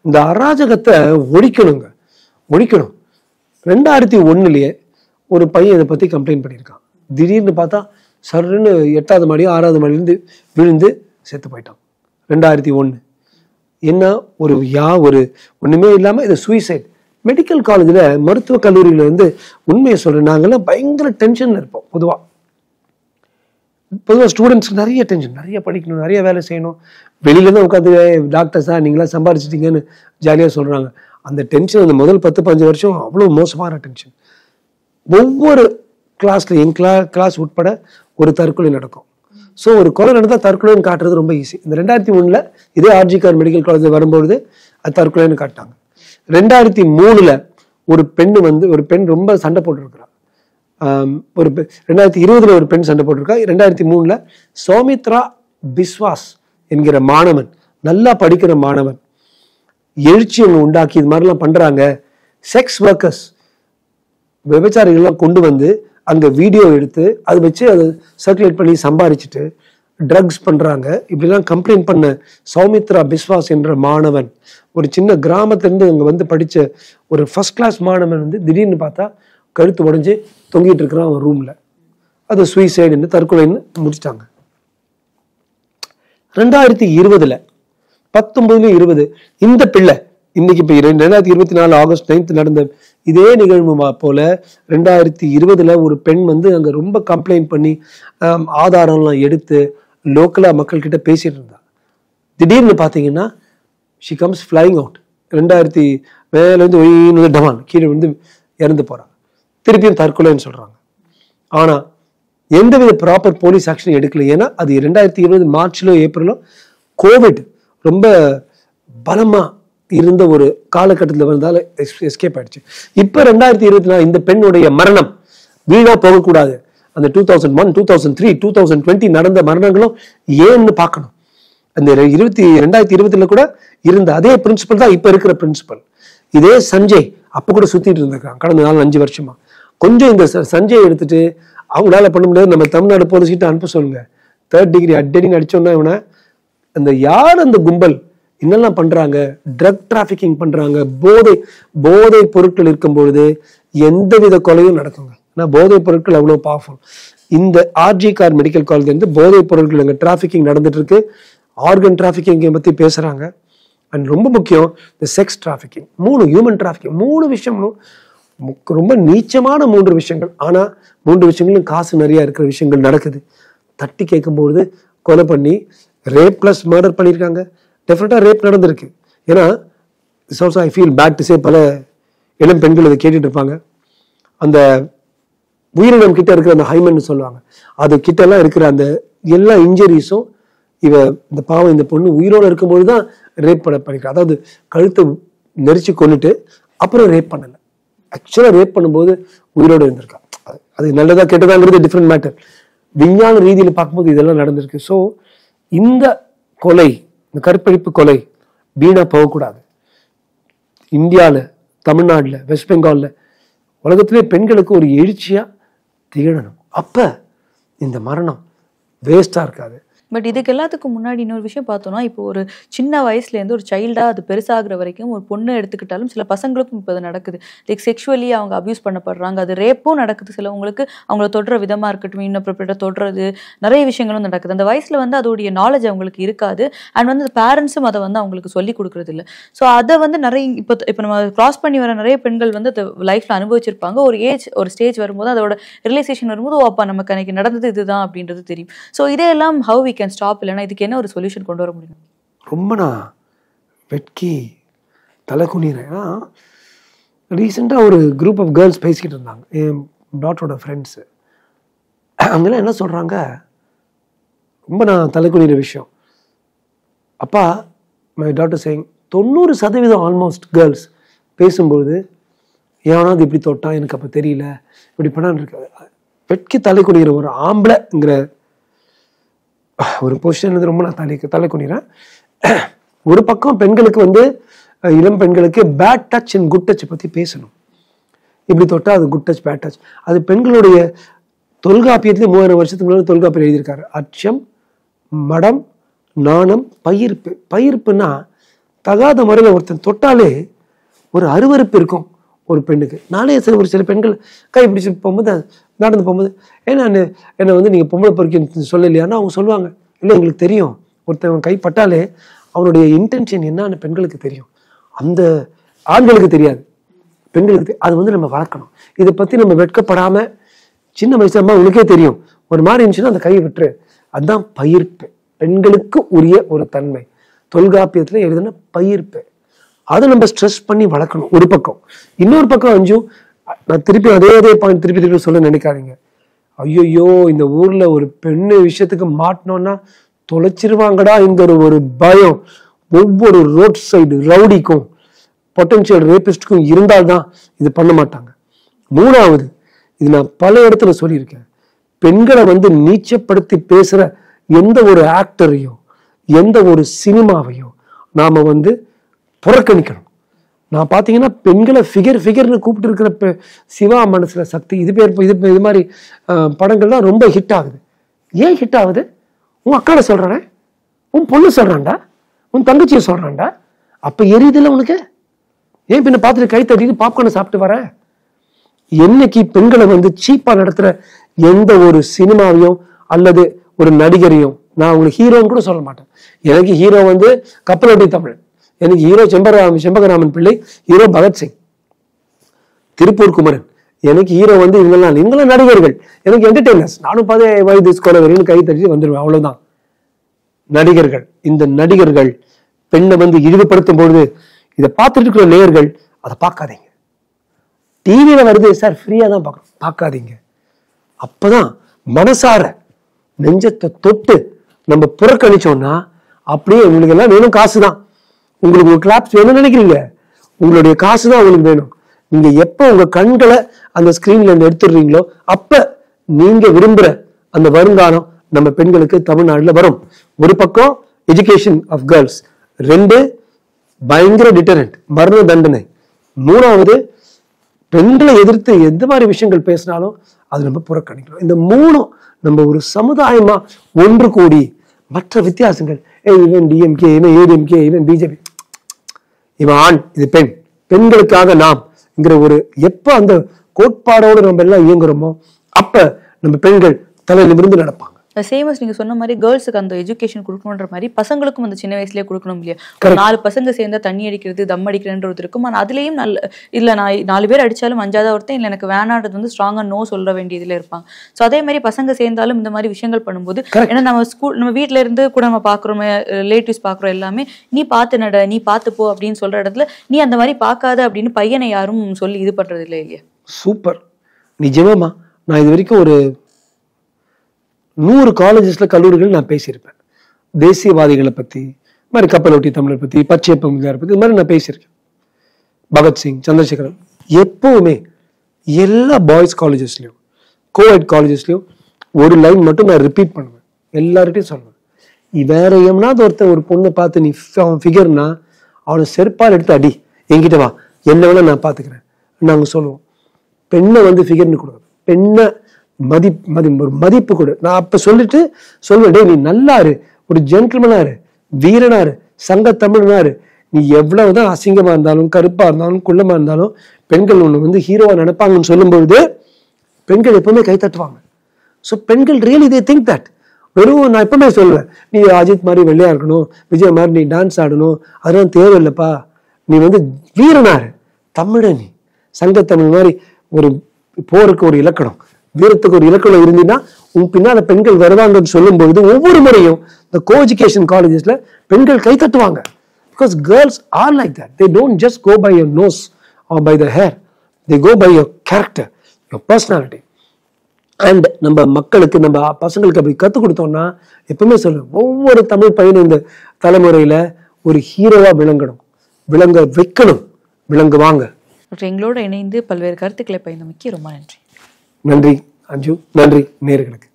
இந்த அராஜகத்தை ஒழிக்கணுங்க, ஒழிக்கணும். 2001 ஒரு பையன் இதை பற்றி கம்ப்ளைண்ட் பண்ணியிருக்கான். திடீர்னு பார்த்தா சருன்னு 8வது மாடி 6வது மாடியிலேருந்து விழுந்து செத்து போயிட்டான். 2001 என்ன ஒரு ஒன்றுமே இல்லாமல் இது சூசைட். மெடிக்கல் காலேஜில் மருத்துவக் கல்லூரியில் வந்து உண்மையை சொல்கிறேன், நாங்கள்லாம் பயங்கர டென்ஷனில் இருப்போம். பொதுவாக ஸ்டூடெண்ட்ஸ்க்கு நிறைய டென்ஷன், நிறைய படிக்கணும், நிறைய வேலை செய்யணும். வெளியில தான் உட்காந்து டாக்டர்ஸா நீங்களாம் சம்பாரிச்சிட்டீங்கன்னு ஜாலியாக சொல்கிறாங்க. அந்த டென்ஷன் அந்த முதல் 10-15 வருஷம் அவ்வளோ மோசமான டென்ஷன். ஒவ்வொரு கிளாஸ்லையும் என் கிளாஸ் உட்பட ஒரு தற்கொலை நடக்கும். ஸோ ஒரு கொலை நடந்தால் தற்கொலைன்னு காட்டுறது ரொம்ப ஈஸி. இந்த 2003 இதே ஆர்ஜிகார் மெடிக்கல் காலேஜில் வரும்பொழுது அது தற்கொலைன்னு காட்டாங்க. 2003 ஒரு பெண் ரொம்ப சண்டை போட்டுருக்கிறார். 2020 ஒரு பெண் சண்டை போட்டிருக்கா. 2003 சௌமித்ரா பிஸ்வாஸ் என்கிற மாணவன், நல்லா படிக்கிற மாணவன், எழுச்சி ஒன்று உண்டாக்கி இது மாதிரிலாம் பண்றாங்க. செக்ஸ் ஒர்க்கர்ஸ், விபச்சாரிகள்லாம் கொண்டு வந்து அங்க வீடியோ எடுத்து அதை வச்சு அதை சர்க்குலேட் பண்ணி சம்பாதிச்சுட்டு ட்ரக்ஸ் பண்றாங்க. இப்படிலாம் கம்ப்ளைண்ட் பண்ண சௌமித்ரா பிஸ்வாஸ் என்ற மாணவன், ஒரு சின்ன கிராமத்திலிருந்து அங்க வந்து படிச்ச ஒரு ஃபர்ஸ்ட் கிளாஸ் மாணவன் வந்து திடீர்னு பார்த்தா கழுத்து உடைஞ்சு தொங்கிட்டு இருக்கிறான் அவன் ரூம்ல. அது சூசைடு, தற்கொலைன்னு முடிச்சிட்டாங்க. 2020 19-20 இந்த பிள்ளை இன்னைக்கு இப்போ 2024 ஆகஸ்ட் 9 நடந்த இதே நிகழ்வு போல 2020 ஒரு பெண் வந்து அங்க ரொம்ப கம்ப்ளைண்ட் பண்ணி ஆதாரம்லாம் எடுத்து லோக்கலா மக்கள் கிட்ட பேசிட்டு இருந்தா. திடீர்னு பாத்தீங்கன்னா ஷி கம்ஸ் ஃபிளைங் அவுட். 2000 மேலேருந்து டமான் கீழே வந்து இறந்து போறாங்க. திருப்பியும் தற்கொலைன்னு சொல்றாங்க. ஆனா எந்தவித ப்ராப்பர் போலீஸ் ஆக்ஷன் எடுக்கல. ஏன்னா அது 2020 மார்ச்லோ ஏப்ரலோ கோவிட் ரொம்ப பலமா இருந்த ஒரு காலகட்டத்தில் வந்தால எஸ்கேப் ஆயிடுச்சு. இப்ப 2024 இந்த பெண்ணுடைய மரணம் வீணா போகக்கூடாது. அந்த 2001, 2003, 2020 நடந்த மரணங்களும் ஏன்னு பார்க்கணும். அந்த 2020 கூட இருந்த அதே பிரின்சிபல் தான் இப்ப இருக்கிற பிரின்சிபல். இதே சஞ்சய் அப்ப கூட சுத்திட்டு இருந்திருக்காங்க கடந்த 4-5 வருஷமா. கொஞ்சம் இந்த சஞ்சய் எடுத்துட்டு அவங்களால பண்ண முடியாது, நம்ம தமிழ்நாடு போலீஸ்கிட்ட அனுப்ப சொல்லுங்க. 3rd டிகிரி அடின்னு அடிச்சோன்னா இவனை அந்த யார் அந்த கும்பல் என்னெல்லாம் பண்றாங்க, ட்ரக் டிராபிகிங் பண்றாங்க, போதை பொருட்கள் இருக்கும் பொழுது எந்தவித கொலையும் நடக்குங்க. ஏன்னா போதை பொருட்கள் அவ்வளவு பவர்ஃபுல். இந்த ஆர்ஜிகார் மெடிக்கல் காலேஜ் வந்து போதை பொருட்கள் அங்கே டிராபிகிங் நடந்துட்டு இருக்கு. ஆர்கன் டிராபிகிங் பத்தி பேசுறாங்க. அண்ட் ரொம்ப முக்கியம் இந்த செக்ஸ் டிராபிகிங், ஹியூமன் டிராபிகிங், 3 விஷயங்களும் ரொம்ப நீச்சமான 3 விஷயங்கள். ஆனா 3 விஷயங்களும் காசு நிறைய இருக்கிற விஷயங்கள் நடக்குது. தட்டி கேட்கும்போது கொலை பண்ணி ரேப் பிளஸ் மர்டர் பண்ணியிருக்காங்க. டெஃபினட்டா ரேப் நடந்திருக்கு. ஏன்னா I feel bad to say பல இளம் பெண்கள் இதை கேட்டுட்டு இருப்பாங்க. அந்த உயிரினம் கிட்ட இருக்கிற அந்த ஹைமன் சொல்லுவாங்க, அது கிட்ட எல்லாம் இருக்கிற அந்த எல்லா இன்ஜுரிஸும் இந்த பாவம் இந்த பொண்ணு உயிரோடு இருக்கும்போது தான் ரேப் பண்ணிருக்கா. அதாவது கழுத்தை நெரிச்சு கொண்டுட்டு அப்புறம் ரேப் பண்ணல, ஆக்சுவலா ரேப் பண்ணும்போது உயிரோடு இருந்திருக்கா. அது நல்லதா கெட்டதாங்கிறது டிஃப்ரெண்ட் மேட்டர். விஞ்ஞான ரீதியில் பார்க்கும்போது இதெல்லாம் நடந்திருக்கு. ஸோ இந்த கொலை, இந்த கற்பழிப்பு கொலை வீணா போகக்கூடாது. இந்தியாவில், தமிழ்நாட்டில், வெஸ்ட் பெங்காலில், உலகத்திலே பெண்களுக்கு ஒரு எழுச்சியா திகழணும். அப்ப இந்த மரணம் வேஸ்டா இருக்காது. பட் இதுக்கு எல்லாத்துக்கும் முன்னாடி இன்னொரு விஷயம் பார்த்தோம்னா, இப்போ ஒரு சின்ன வயசுலேருந்து ஒரு சைல்டா அது பெருசாகிற வரைக்கும் ஒரு பொண்ணு எடுத்துக்கிட்டாலும் சில பசங்களுக்கும் இப்போ அது நடக்குது. லைக் செக்ஷுவலி அவங்க அபியூஸ் பண்ணப்படுறாங்க, அது ரேப்பும் நடக்குது. சிலவங்களுக்கு அவங்கள தொடுற விதமாக இருக்கட்டும், இன்னப்ரோப்ரியேட்டாக தொடுறது, நிறைய விஷயங்களும் நடக்குது. அந்த வயசில் வந்து அதோடைய நாலேஜ் அவங்களுக்கு இருக்காது. அண்ட் வந்து பேரண்ட்ஸும் அதை வந்து அவங்களுக்கு சொல்லி கொடுக்குறது இல்லை. ஸோ அதை வந்து நிறைய இப்போ நம்ம கிராஸ் பண்ணி வர நிறைய பெண்கள் வந்து அதை லைஃப்பில் அனுபவிச்சிருப்பாங்க. ஒரு ஸ்டேஜ் வரும்போது, அதோட ரியலைசேஷன் வரும்போது, அப்பா நமக்கு அன்னைக்கு நடந்தது இதுதான் அப்படின்றது தெரியும். ஸோ இதையெல்லாம் ஹவ் வி கேன் ஸ்டாப், இல்லைன்னா இதுக்கு என்ன ஒரு சொல்யூஷன் கொண்டு வர முடியும்? ரொம்ப நான் வெட்கி தலை குனிறேன். ரீசெண்டாக ஒரு குரூப் ஆஃப் கேர்ள்ஸ் பேசிக்கிட்டு இருந்தாங்க, என் டாட்டரோட ஃப்ரெண்ட்ஸு. அவங்கெல்லாம் என்ன சொல்கிறாங்க, ரொம்ப நான் தலை குனிற விஷயம். அப்பா, my daughter saying 90% almost girls பேசும்போது, ஏன்னாவது இப்படி தொட்டான் எனக்கு அப்போ தெரியல, இப்படி பண்ணான்னு இருக்க. வெட்கி தலை குனிகிற ஒரு ஆம்பளைங்கிற ஒரு பொசிஷன் ரொம்ப நான் தலை குனிறேன். ஒரு பக்கம் பெண்களுக்கு வந்து இளம் பெண்களுக்கு bad touch and good touch பத்தி பேசணும். இப்படி தொட்டா அது குட் டச் பேட் டச். அது பெண்களுடைய தொல்காப்பியத்திலே 3000 வருஷத்துக்கு முன்னாடி தொல்காப்பியம் எழுதியிருக்காரு. அச்சம், மடம், நாணம், பயிர்ப்பு. பயிர்ப்புன்னா தகாத முறையில் ஒருத்தன் தொட்டாலே ஒரு அருவருப்பு இருக்கும் ஒரு பெண்ணுக்கு. நானே ஒரு சில பெண்கள் கை பிடிச்சி போகும்போது நடந்து போகும்போது என்னை வந்து நீங்கள் பொம்பளை பொறுக்கி சொல்லலையான்னா அவங்க சொல்லுவாங்க, இல்லை எங்களுக்கு தெரியும், ஒருத்தவன் கை பட்டாலே அவனுடைய இன்டென்ஷன் என்னன்னு பெண்களுக்கு தெரியும், அந்த ஆண்களுக்கு தெரியாது, பெண்களுக்கு. அது வந்து நம்ம வளர்க்கணும். இதை பற்றி நம்ம வெட்கப்படாமல் சின்ன வயசு அம்மா உனக்கே தெரியும் ஒரு மாதிரி இருந்துச்சுன்னா அந்த கையை விட்டுரு. அதுதான் பயிர்ப்பு, பெண்களுக்கு உரிய ஒரு தன்மை. தொல்காப்பியத்தில் எழுதுன பயிர்ப்பு. அதை நம்ம ஸ்ட்ரெஸ் பண்ணி வளர்க்கணும் ஒரு பக்கம். இன்னொரு பக்கம் அஞ்சு, நான் திருப்பி அதே பாயிண்ட் திருப்பி சொல்ல நினைக்காதீங்க. ஐயோ இந்த ஊர்ல ஒரு பெண்ணு விஷயத்துக்கு மாட்டினோம்னா தொலைச்சிருவாங்கடா இந்த ஒரு பயம் ஒவ்வொரு ரோட் சைடு ரவுடிக்கும் பொட்டன்ஷியல் ரேபிஸ்டுக்கும் இருந்தால்தான் இது பண்ண மாட்டாங்க. மூணாவது, இது நான் பல இடத்துல சொல்லியிருக்கேன், பெண்களை வந்து நீச்சப்படுத்தி பேசுற எந்த ஒரு ஆக்டரையோ எந்த ஒரு சினிமாவையோ நாம வந்து புறக்கணிக்கணும். நான் பார்த்தீங்கன்னா பெண்களை ஃபிகர்னு கூப்பிட்டு இருக்கிற சிவா மனசுல சக்தி இது மாதிரி படங்கள்லாம் ரொம்ப ஹிட் ஆகுது. ஏன் ஹிட் ஆகுது? உன் அக்காவை சொல்றானே, உன் பொண்ணு சொல்றான்டா, உன் தங்கச்சியை சொல்றான்டா, அப்ப எரியுதுல உனக்கு. ஏன் பின்ன பார்த்துட்டு கை தட்டிட்டு பாப்கார்னை சாப்பிட்டு வர? என்னைக்கு பெண்களை வந்து சீப்பா நடத்துற எந்த ஒரு சினிமாவையும் அல்லது ஒரு நடிகரையும், நான் உங்களுக்கு ஹீரோன்னு கூட சொல்ல மாட்டேன். எனக்கு ஹீரோ வந்து கப்பலோட்டி தமிழ், எனக்கு ஹீரோ செம்பகராமன் பிள்ளை, ஹீரோ பகத்சிங், திருப்பூர் குமரன், எனக்கு ஹீரோ வந்து இவங்கெல்லாம் நடிகர்கள், எனக்கு என்டர்டெய்னர்ஸ். நானும் வயது ஸ்கோலவரின்னு கை தட்டி வந்துடுவேன், அவ்வளவுதான். நடிகர்கள், இந்த நடிகர்கள் பெண்ணை வந்து இழிவுபடுத்தும் பொழுது இதை பார்த்துட்டு இருக்கிற நேயர்கள் அதை பார்க்காதீங்க. டிவியில வருது சார், ஃப்ரீயா தான் பார்க்கணும், பார்க்காதீங்க. அப்பதான் மனசார நெஞ்சத்தை தொட்டு நம்ம புறக்கணிச்சோம்னா அப்படியே உங்களுக்கு எல்லாம் வேணும் காசு தான். உங்களுக்கு ஒரு கிளாப்ஸ் வேணும்னு நினைக்கிறீங்க, உங்களுடைய காசு தான் உங்களுக்கு வேணும். நீங்க எப்ப உங்க கண்களை அந்த ஸ்கிரீன்ல இருந்து எடுத்துடுறீங்களோ அப்ப நீங்க விரும்புற அந்த வருங்காலம் நம்ம பெண்களுக்கு தமிழ்நாடுல வரும். ஒரு பக்கம் எஜுகேஷன் ஆஃப் கேர்ள்ஸ், 2 பயங்கர டிட்டரண்ட், மரண தண்டனை, 3வது பெண்களை எதிர்த்து எந்த மாதிரி விஷயங்கள் பேசினாலும் அது நம்ம புறக்கணிக்கணும். இந்த 3 நம்ம ஒரு சமுதாயமா ஒன்று கூடி மற்ற வித்தியாசங்கள், இவன் டிஎம்கே, இவன் ஏடிஎம்கே, இவன் பிஜேபி, இவன் ஆண், இது பெண், பெண்களுக்காக நாம் ஒரு எப்ப அந்த கோட்பாடோடு நம்ம எல்லாம் இயங்குறோமோ அப்ப நம்ம பெண்கள் தலை நிமிர்ந்து நடப்பாங்க. சேமஸ் நீங்க சொன்ன மாதிரி கேர்ள்ஸுக்கு அந்த எஜுகேஷன் கொடுக்கணுன்ற மாதிரி பசங்களுக்கும் அந்த சின்ன வயசுலயே கொடுக்கணும் இல்லையா? 4 பசங்க சேர்ந்தா தண்ணி அடிக்கிறது தம் அடிக்கிறன்றது இருக்கும். ஆனா அதுலயும் இல்ல நான் 4 பேர் அடிச்சாலும் 5ஆவது ஒருத்தன் இல்ல எனக்கு வேணான்றது வந்து ஸ்ட்ராங்கா நோ சொல்ல வேண்டியதுல இருப்பாங்க. சோ அதே மாதிரி பசங்க சேர்ந்தாலும் இந்த மாதிரி விஷயங்கள் பண்ணும்போது, ஏன்னா நம்ம வீட்டுல இருந்து கூட நம்ம பாக்குறோம், ரிலேட்டிவ்ஸ் பாக்குறோம், எல்லாமே நீ பாத்து நட, நீ பாத்து போ அப்படின்னு சொல்ற இடத்துல நீ அந்த மாதிரி பாக்காத அப்படின்னு பையனை யாரும் சொல்லி இது பண்றது இல்லை இல்லையா? சூப்பர், நிஜமாமா. நான் இது வரைக்கும் ஒரு 100 காலேஜஸ்ல கல்லூரிகள் நான் பேசியிருப்பேன். தேசியவாதிகளை பத்தி, மாதிரி கப்பலோட்டி தமிழர் பத்தி, பச்சையப்ப பத்தி, இது மாதிரி நான் பேசியிருக்கேன். பகத்சிங், சந்திரசேகரன், எப்பவுமே எல்லா பாய்ஸ் காலேஜஸ்லயும் கோஎட் காலேஜஸ்லயும் ஒரு லைன் மட்டும் நான் ரிப்பீட் பண்ணுவேன், எல்லார்கிட்டையும் சொல்லுவேன். வேற எவனாவது ஒருத்தர் ஒரு பொண்ணை பார்த்து நீ அவன் ஃபிகர்னா அவனை செருப்பால் எடுத்து அடி, என்கிட்ட வா, என்ன வேணா நான் பாத்துக்கிறேன் நாங்க சொல்லுவோம். பெண்ணை வந்து ஃபிகர்னு கொடுக்குறது, பெண்ணை ஒரு மதிப்பு கொடு. நான் அப்ப சொல்லிட்டு சொல்லுவேன், டே நீ நல்லாரு, ஒரு ஜென்டில்மனாரு, வீரனாரு, சங்க தமிழனாரு, நீ எவ்வளவுதான் அசிங்கமா இருந்தாலும் கருப்பா இருந்தாலும் குள்ளமா இருந்தாலும் பெண்கள் ஒண்ணு வந்து ஹீரோவா நினைப்பாங்கன்னு சொல்லும் பொழுது பெண்கள் எப்பவுமே கை தட்டுவாங்க. ஸோ பெண்கள் ரியலி தே திங்க் தட். வெறும் நான் எப்பவுமே சொல்லுவேன், நீ அஜித் மாதிரி வெள்ளையா இருக்கணும், விஜய் மாதிரி நீ டான்ஸ் ஆடணும், அதெல்லாம் தேவையில்லைப்பா, நீ வந்து வீரனாரு, தமிழ, நீ சங்க தமிழ் மாதிரி ஒரு போருக்கு ஒரு இலக்கணம், வீரத்துக்கு ஒரு இலக்கணம் இருந்தீங்கன்னா உன் பின்னால பெண்கள் வருவாங்கன்னு சொல்லும் பொழுது ஒவ்வொரு முறையும் இந்த கோ எஜுகேஷன் காலேஜஸ்ல பெண்கள் கை தட்டுவாங்க. Because girls are like that. They don't just go by your nose or by the hair, they go by your character, your personality. And நம்ம மக்களுக்கு, நம்ம பசங்களுக்கு அப்படி கற்றுக் கொடுத்தோம்னா, எப்பவுமே சொல்லுவேன், ஒவ்வொரு தமிழ் பையனும் இந்த தலைமுறையில ஒரு ஹீரோவா விளங்க வைக்கணும், விளங்குவாங்க. எங்களோட இணைந்து பல்வேறு கருத்துக்களை பகிர்ந்தமைக்கு ரொம்ப நன்றி. நன்றி அஞ்சு, நன்றி நேயர்களுக்கு.